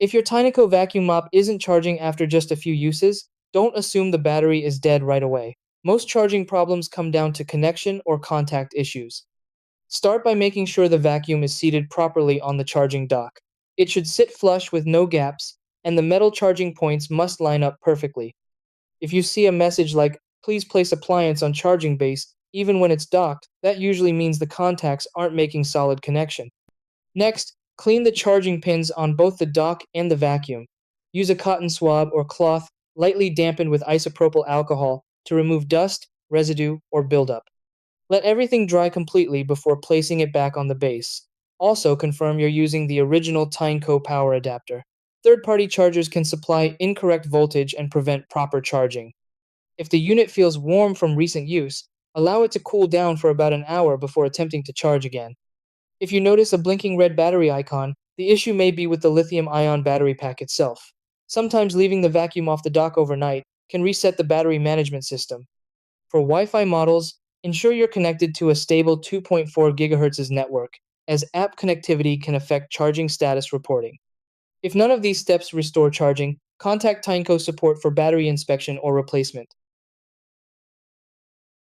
If your Tineco vacuum mop isn't charging after just a few uses, don't assume the battery is dead right away. Most charging problems come down to connection or contact issues. Start by making sure the vacuum is seated properly on the charging dock. It should sit flush with no gaps, and the metal charging points must line up perfectly. If you see a message like, "Please place appliance on charging base," even when it's docked, that usually means the contacts aren't making solid connection. Next, clean the charging pins on both the dock and the vacuum. Use a cotton swab or cloth lightly dampened with isopropyl alcohol to remove dust, residue, or buildup. Let everything dry completely before placing it back on the base. Also, confirm you're using the original Tineco power adapter. Third-party chargers can supply incorrect voltage and prevent proper charging. If the unit feels warm from recent use, allow it to cool down for about an hour before attempting to charge again. If you notice a blinking red battery icon, the issue may be with the lithium-ion battery pack itself. Sometimes leaving the vacuum off the dock overnight can reset the battery management system. For Wi-Fi models, ensure you're connected to a stable 2.4 GHz network, as app connectivity can affect charging status reporting. If none of these steps restore charging, contact Tineco support for battery inspection or replacement.